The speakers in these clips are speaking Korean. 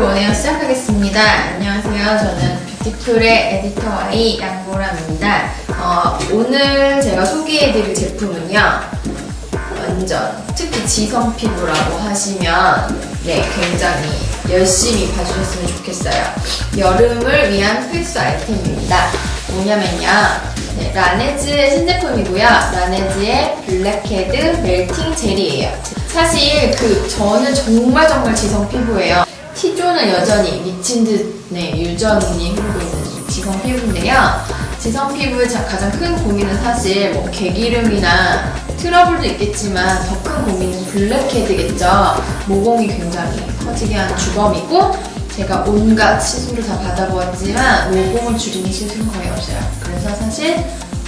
뷰티풀 원웨어 시작하겠습니다. 안녕하세요. 저는 뷰티풀의 에디터 Y 양보람입니다. 오늘 제가 소개해드릴 제품은요, 완전 특히 지성 피부라고 하시면 굉장히 열심히 봐주셨으면 좋겠어요. 여름을 위한 필수 아이템입니다. 뭐냐면요, 라네즈의 신제품이고요. 라네즈의 블랙헤드 멜팅 젤이에요. 사실 저는 정말 지성 피부예요. T존은 여전히 미친 듯 유전이 흐르고 있는 지성 피부인데요. 지성 피부의 가장 큰 고민은 사실 개기름이나 트러블도 있겠지만 더 큰 고민은 블랙헤드겠죠. 모공이 굉장히 커지게 하는 주범이고, 제가 온갖 시술을 다 받아보았지만 모공을 줄이는 시술은 거의 없어요. 그래서 사실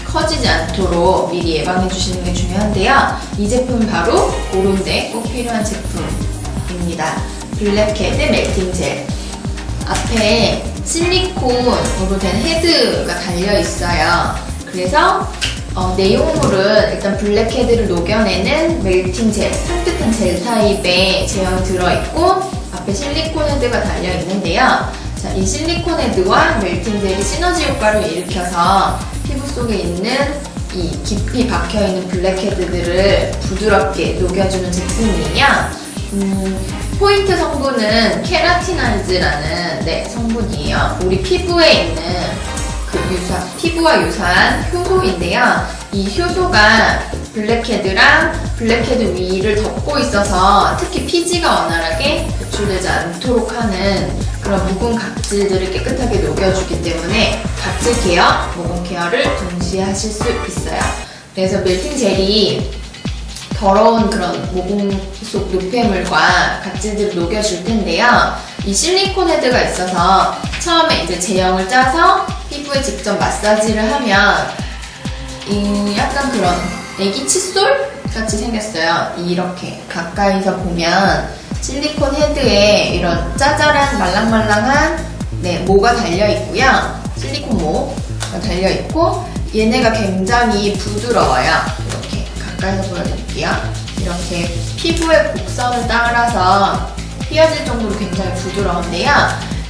커지지 않도록 미리 예방해 주시는 게 중요한데요. 이 제품은 바로 그런데 꼭 필요한 제품입니다. 블랙헤드 멜팅 젤. 앞에 실리콘으로 된 헤드가 달려 있어요. 그래서 내용물은 일단 블랙헤드를 녹여내는 멜팅 젤, 산뜻한 젤 타입의 제형이 들어있고, 앞에 실리콘 헤드가 달려 있는데요. 자, 이 실리콘 헤드와 멜팅 젤이 시너지 효과를 일으켜서 피부 속에 있는 이 깊이 박혀있는 블랙헤드들을 부드럽게 녹여주는 제품이에요. 포인트 성분은 케라티나즈라는 성분이에요. 우리 피부에 있는 피부와 유사한 효소인데요. 이 효소가 블랙헤드랑 블랙헤드 위를 덮고 있어서 특히 피지가 원활하게 배출되지 않도록 하는 그런 묵은 각질들을 깨끗하게 녹여주기 때문에 각질 케어, 모공 케어를 동시에 하실 수 있어요. 그래서 멜팅 젤이 더러운 그런 모공 속 노폐물과 각질들을 녹여줄 텐데요. 이 실리콘 헤드가 있어서 처음에 이제 제형을 짜서 피부에 직접 마사지를 하면 약간 그런 애기 칫솔 같이 생겼어요. 이렇게 가까이서 보면 실리콘 헤드에 이런 짜잘한 말랑말랑한 모가 달려있고요. 실리콘 모가 달려있고, 얘네가 굉장히 부드러워요. 이렇게 가까이서 보여드릴게요. 이렇게 피부의 곡선을 따라서 휘어질 정도로 굉장히 부드러운데요.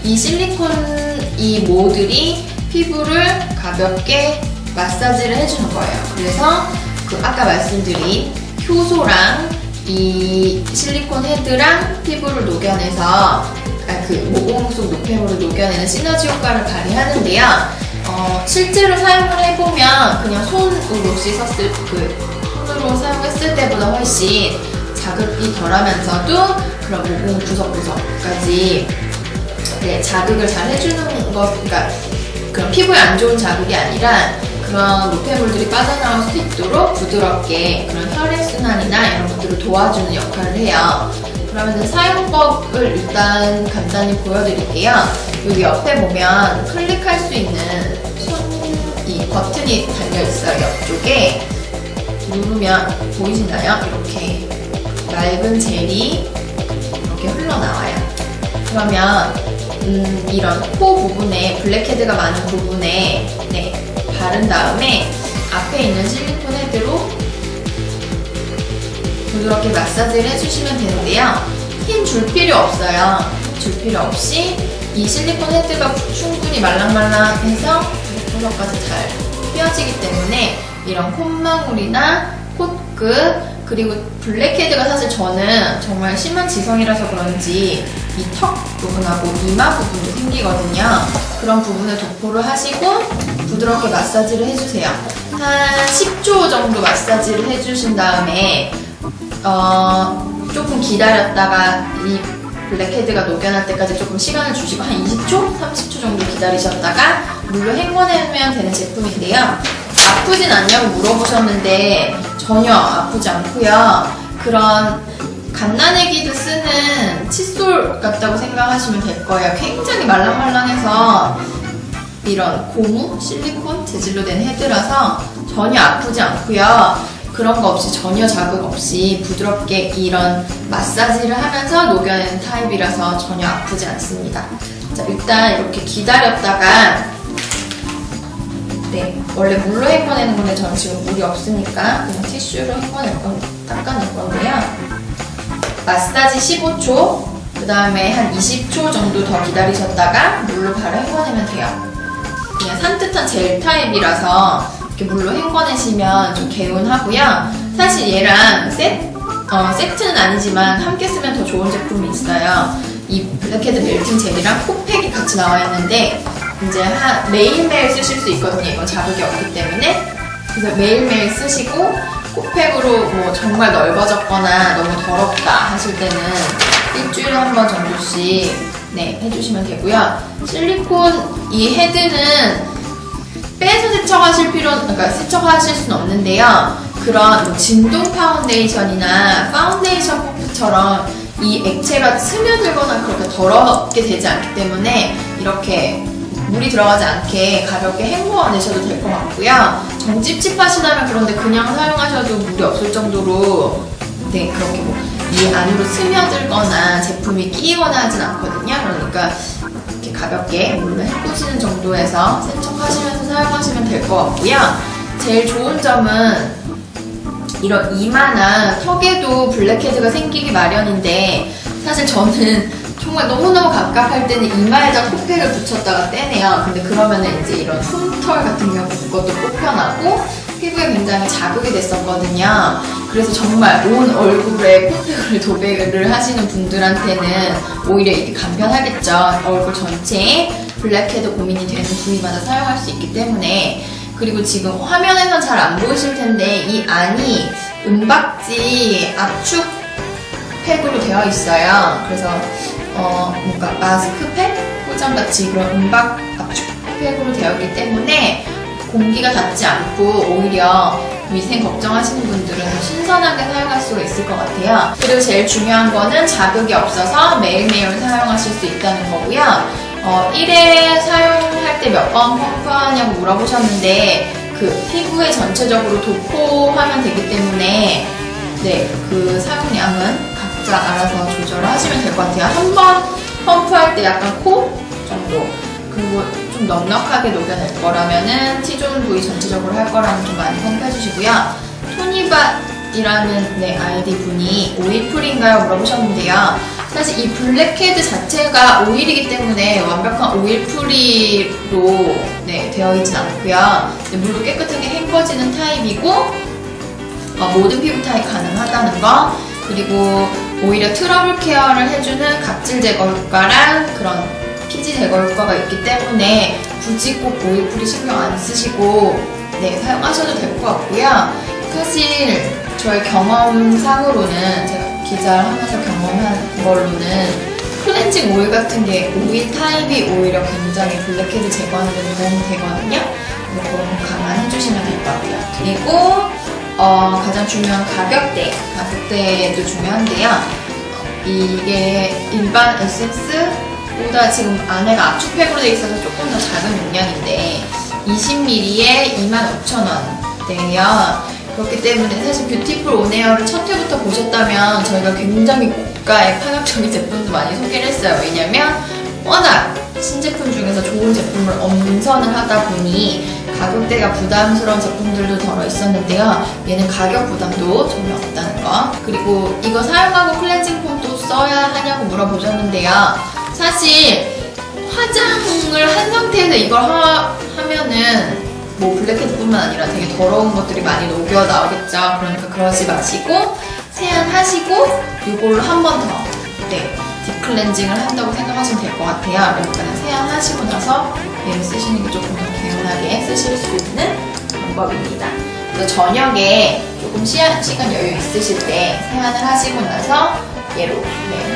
이 실리콘 이 모들이 피부를 가볍게 마사지를 해주는 거예요. 그래서 아까 말씀드린 효소랑 이 실리콘 헤드랑 피부를 녹여내서 모공 속 노폐물을 녹여내는 시너지 효과를 발휘하는데요. 실제로 사용을 해보면 그냥 손으로 씻었을 손으로 사용했을 때보다 훨씬 자극이 덜하면서도 그런 모공 구석구석까지 자극을 잘 해주는 것, 그러니까 그런 피부에 안 좋은 자극이 아니라 그런 노폐물들이 빠져나올 수 있도록 부드럽게 그런 혈액순환이나 이런 것들을 도와주는 역할을 해요. 그러면 사용법을 일단 간단히 보여드릴게요. 여기 옆에 보면 클릭할 수 있는 이 버튼이 달려있어요. 옆쪽에 누르면 보이시나요? 이렇게 맑은 젤이 이렇게 흘러나와요. 그러면 이런 코 부분에 블랙헤드가 많은 부분에 바른 다음에 앞에 있는 실리콘 헤드로 부드럽게 마사지를 해주시면 되는데요. 힘 줄 필요 없어요. 줄 필요 없이 이 실리콘 헤드가 충분히 말랑말랑해서 구석까지 잘 휘어지기 때문에 이런 콧망울이나 콧끝, 그리고 블랙헤드가 사실 저는 정말 심한 지성이라서 그런지 이 턱 부분하고 이마 부분도 생기거든요. 그런 부분에 도포를 하시고 부드럽게 마사지를 해주세요. 한 10초 정도 마사지를 해주신 다음에 조금 기다렸다가 이 블랙헤드가 녹여날 때까지 조금 시간을 주시고 한 20초? 30초 정도 기다리셨다가 물로 헹궈내면 되는 제품인데요. 아프진 않냐고 물어보셨는데 전혀 아프지 않고요. 그런 갓난애기들 쓰는 칫솔 같다고 생각하시면 될 거예요. 굉장히 말랑말랑해서 이런 고무, 실리콘 재질로 된 헤드라서 전혀 아프지 않고요. 그런 거 없이 전혀 자극 없이 부드럽게 이런 마사지를 하면서 녹여내는 타입이라서 전혀 아프지 않습니다. 자, 일단 이렇게 기다렸다가 원래 물로 헹궈내는 건데 저는 지금 물이 없으니까 그냥 티슈로 닦아낼 건데요. 마사지 15초 그 다음에 한 20초 정도 더 기다리셨다가 물로 바로 헹궈내면 돼요. 그냥 산뜻한 젤 타입이라서 이렇게 물로 헹궈내시면 좀 개운하고요. 사실 얘랑 세트는 아니지만 함께 쓰면 더 좋은 제품이 있어요. 이 블랙헤드 멜팅 젤이랑 코팩이 같이 나와 있는데 이제 매일매일 쓰실 수 있거든요. 이건 자극이 없기 때문에. 그래서 매일매일 쓰시고 코팩으로 뭐 정말 넓어졌거나 너무 더럽다 하실 때는 일주일에 한 번 정도씩 해주시면 되고요. 실리콘 이 헤드는 빼서 그러니까 세척하실 수는 없는데요. 그런 뭐 진동 파운데이션이나 파운데이션 퍼프처럼 이 액체가 스며들거나 그렇게 더럽게 되지 않기 때문에 이렇게 물이 들어가지 않게 가볍게 헹궈내셔도 될 것 같고요. 정 찝찝하시다면 그런데 그냥 사용하셔도 물이 없을 정도로 그렇게 뭐 이 안으로 스며들거나 제품이 끼거나 하진 않거든요. 그러니까 이렇게 가볍게 물로 헹구시는 정도에서 세척하시면서 사용하시면 될 것 같고요. 제일 좋은 점은 이런 이마나 턱에도 블랙헤드가 생기기 마련인데 사실 저는 정말 너무너무 갑갑할 때는 이마에다 코팩을 붙였다가 떼내요. 근데 그러면은 이제 이런 흉털 같은 경우 그것도 뽑혀나고 피부에 굉장히 자극이 됐었거든요. 그래서 정말 온 얼굴에 코팩을 도배를 하시는 분들한테는 오히려 이게 간편하겠죠. 얼굴 전체에 블랙헤드 고민이 되는 부위마다 사용할 수 있기 때문에. 그리고 지금 화면에선 잘 안 보이실 텐데 이 안이 은박지 압축 팩으로 되어 있어요. 그래서 뭔가 마스크팩 포장같이 그런 은박 압축팩으로 되어 있기 때문에 공기가 닿지 않고 오히려 위생 걱정하시는 분들은 신선하게 사용할 수가 있을 것 같아요. 그리고 제일 중요한 거는 자극이 없어서 매일매일 사용하실 수 있다는 거고요. 1회 사용할 때 몇 번 펌프하냐고 물어보셨는데 그 피부에 전체적으로 도포하면 되기 때문에 그 사용량은 각자 알아서 조절을 하시면 될 것 같아요. 한 번 펌프할 때 약간 코 정도, 그리고 좀 넉넉하게 녹여낼 거라면은 T존 부위 전체적으로 할 거라면 좀 많이 펌프해주시고요. 토니밭이라는 아이디 분이 오일풀인가요? 물어보셨는데요. 사실 이 블랙헤드 자체가 오일이기 때문에 완벽한 오일프리로 되어 있진 않고요. 물로 깨끗하게 헹궈지는 타입이고 모든 피부 타입 가능하다는 거, 그리고 오히려 트러블 케어를 해주는 각질 제거 효과랑 그런 피지 제거 효과가 있기 때문에 굳이 꼭 오일프리 신경 안 쓰시고 사용하셔도 될 것 같고요. 사실 저의 경험상으로는 제가 기자를 하면서 경험한 걸로는 클렌징 오일 같은 게 오일 타입이 오히려 굉장히 블랙헤드 제거하는 데 도움이 되거든요. 그런 거 감안해주시면 될 것 같아요. 그리고 가장 중요한 가격대도 중요한데요. 이게 일반 에센스보다 지금 안에가 압축팩으로 되어 있어서 조금 더 작은 용량인데 20ml에 25,000원대예요. 그렇기 때문에 사실 뷰티풀 온에어를 첫 회부터 보셨다면 저희가 굉장히 고가의 파격적인 제품도 많이 소개를 했어요. 왜냐면 워낙 신제품 중에서 좋은 제품을 엄선을 하다 보니 가격대가 부담스러운 제품들도 덜어 있었는데요. 얘는 가격 부담도 전혀 없다는 거. 그리고 이거 사용하고 클렌징 폼도 써야 하냐고 물어보셨는데요. 사실 화장을 한 상태에서 이걸 하면은 뭐 블랙헤드뿐만 아니라 되게 더러운 것들이 많이 녹여 나오겠죠. 그러니까 그러지 마시고 세안하시고 이걸로 한 번 더 딥클렌징을 한다고 생각하시면 될 것 같아요. 그러니까 세안하시고 나서 얘를 쓰시는 게 조금 더 개운하게 쓰실 수 있는 방법입니다. 그래서 저녁에 조금 시간 여유 있으실 때 세안을 하시고 나서 얘로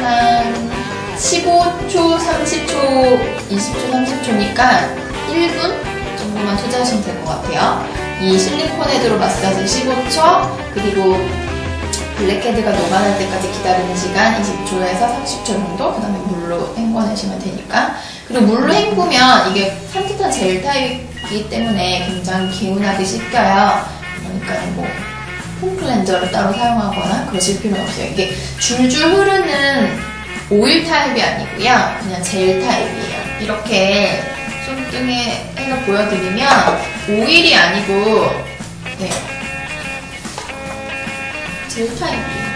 한 15초, 30초, 20초, 30초니까 1분 정도만 투자하시면 될 것 같아요. 이 실리콘 헤드로 마사지 15초, 그리고 블랙헤드가 녹아날 때까지 기다리는 시간 20초에서 30초 정도, 그 다음에 물로 헹궈내시면 되니까. 그리고 물로 헹구면 이게 산뜻한 젤 타입이기 때문에 굉장히 개운하게 씻겨요. 그러니까 뭐 폼클렌저를 따로 사용하거나 그러실 필요는 없어요. 이게 줄줄 흐르는 오일 타입이 아니고요. 그냥 젤 타입이에요. 이렇게 손등에 해서 보여드리면 오일이 아니고 젤 타입이에요.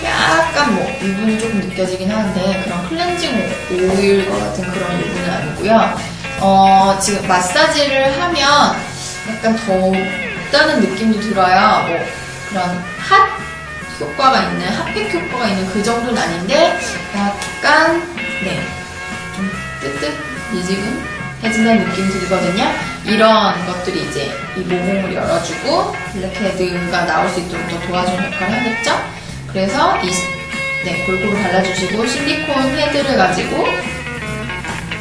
약간 뭐 유분이 조금 느껴지긴 하는데 그런 클렌징 오일과 같은 그런 유분은 아니고요. 지금 마사지를 하면 약간 덥다는 느낌도 들어요. 뭐 그런 핫 효과가 있는, 핫팩 효과가 있는 그 정도는 아닌데 약간 좀 뜨뜻미지근해진다는 느낌이 들거든요. 이런 것들이 이제 이 모공을 열어주고 블랙헤드가 나올 수 있도록 더 도와주는 역할을 하겠죠? 그래서 골고루 발라주시고 실리콘 헤드를 가지고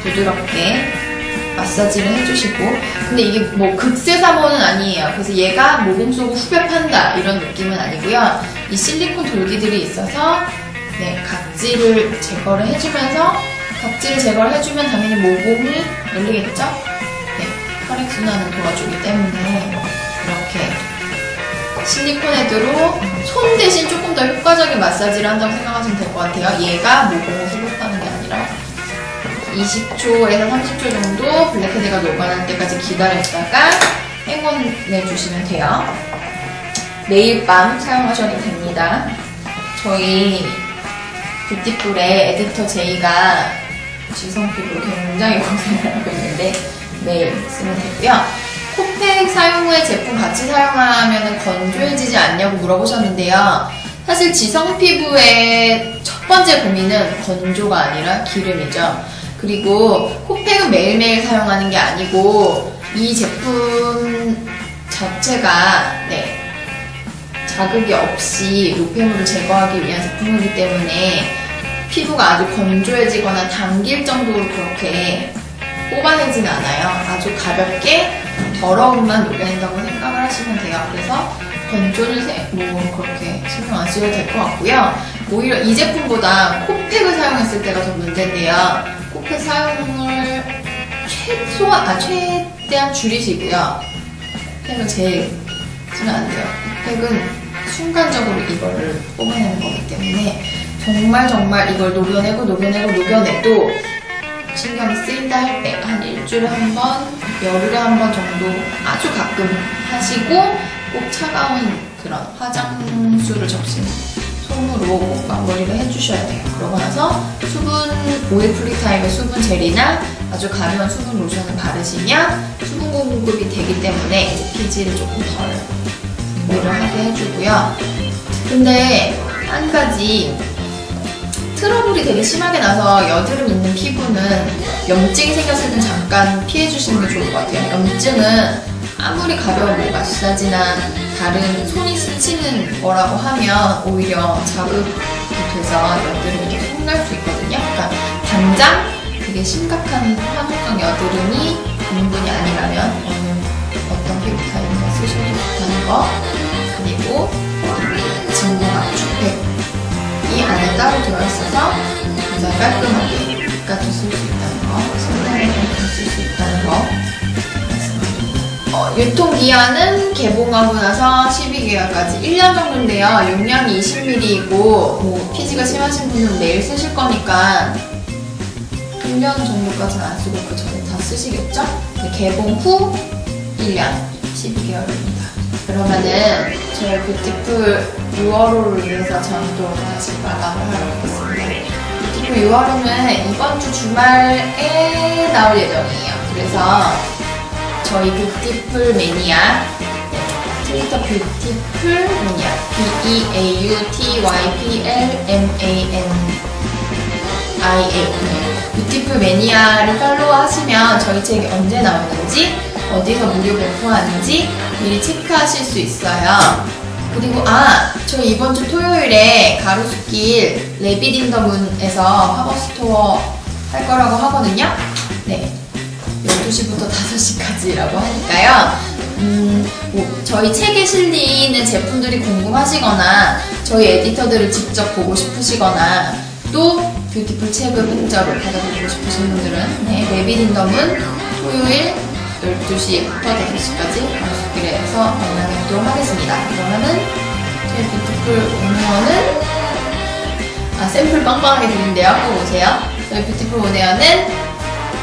부드럽게 마사지를 해주시고, 근데 이게 뭐 극세사모는 아니에요. 그래서 얘가 모공 쏘고 후벼 판다 이런 느낌은 아니고요. 이 실리콘 돌기들이 있어서 각질을 제거를 해주면서, 각질을 제거를 해주면 당연히 모공이 열리겠죠? 혈액순환을 도와주기 때문에 이렇게 실리콘 헤드로 손 대신 조금 더 효과적인 마사지를 한다고 생각하시면 될 것 같아요. 얘가 모공을 수급하는 게 아니라 20초에서 30초 정도 블랙헤드가 녹아날 때까지 기다렸다가 헹궈내주시면 돼요. 매일 밤 사용하셔도 됩니다. 저희 뷰티풀의 에디터 제이가 지성 피부로 굉장히 고생을 하고 있는데 매일 쓰면 되고요. 코팩 사용 후에 제품 같이 사용하면 건조해지지 않냐고 물어보셨는데요. 사실 지성 피부의 첫 번째 고민은 건조가 아니라 기름이죠. 그리고 코팩은 매일매일 사용하는 게 아니고 이 제품 자체가 자극이 없이 노폐물을 제거하기 위한 제품이기 때문에 피부가 아주 건조해지거나 당길 정도로 그렇게 뽑아내지는 않아요. 아주 가볍게 더러움만 녹여낸다고 생각을 하시면 돼요. 그래서 건조를 그렇게 신경 안 쓰셔도 될 것 같고요. 오히려 이 제품보다 코팩을 사용했을 때가 더 문제인데요. 코팩 사용을 최대한 줄이시고요. 팩을 제일 쓰면 안 돼요. 팩은 순간적으로 이거를 뽑아내는 거기 때문에 정말 이걸 녹여내도 신경이 쓰인다 할 때 한 일주일에 한 번, 열흘에 한 번 정도 아주 가끔 하시고 꼭 차가운 그런 화장수를 적신 솜으로 꼭 마무리를 해주셔야 돼요. 그러고 나서 오일 프리 타입의 수분 젤이나 아주 가벼운 수분 로션을 바르시면 수분 공급이 되기 때문에 이제 피지를 조금 덜 분비를 하게 해주고요. 근데 한 가지 트러블이 되게 심하게 나서 여드름 있는 피부는 염증이 생겼을 때 잠깐 피해주시는 게 좋을 것 같아요. 염증은 아무리 가벼운 마사지나 다른 손이 스치는 거라고 하면 오히려 자극이 돼서 여드름이 더 솟날 수 있거든요. 그러니까 당장 되게 심각한 화목성 여드름이 있는 분이 아니라면 어떤 피부 타입이나 쓰셔도 좋다는 거, 그리고 진공 압축팩 이 안에 따로 들어있어서 굉장히 깔끔하게 빗가도 쓸 수 있다는 거, 신발에도 쓸 수 있다는 거. 유통기한은 개봉하고 나서 12개월까지 1년 정도인데요. 용량이 20ml이고 피지가 심하신 분은 매일 쓰실 거니까 1년 정도까지는 안 쓰고 그 전에 다 쓰시겠죠? 개봉 후 1년 12개월입니다. 그러면은 저희 뷰티풀 6월호를 위해서 저는 또 다시 마감을 하러 가겠습니다. 뷰티풀 6월호는 이번 주 주말에 나올 예정이에요. 그래서 저희 뷰티풀 매니아, 트위터 뷰티풀 매니아, BEAUTYPLMANIA 뷰티풀 매니아를 팔로우 하시면 저희 책이 언제 나오는지, 어디서 무료 배포하는지 미리 체크하실 수 있어요. 그리고 저희 이번 주 토요일에 가로수길 레빗인더문에서 팝업 스토어 할 거라고 하거든요. 12시부터 5시까지라고 하니까요. 저희 책에 실리는 제품들이 궁금하시거나 저희 에디터들을 직접 보고 싶으시거나 또 뷰티풀 책을 공짜로 받아보고 싶으신 분들은 레빗인더문 토요일 12시부터 5시까지 가로수길에서 만나뵙도록 하겠습니다. 그러면은 저희 뷰티풀 오네어는 샘플 빵빵하게 드린대요. 꼭 오세요. 저희 뷰티풀 오네어는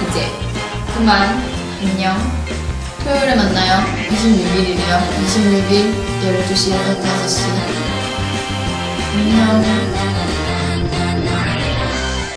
이제 그만 안녕. 토요일에 만나요. 26일이래요. 26일 12시에서 5시. 안녕.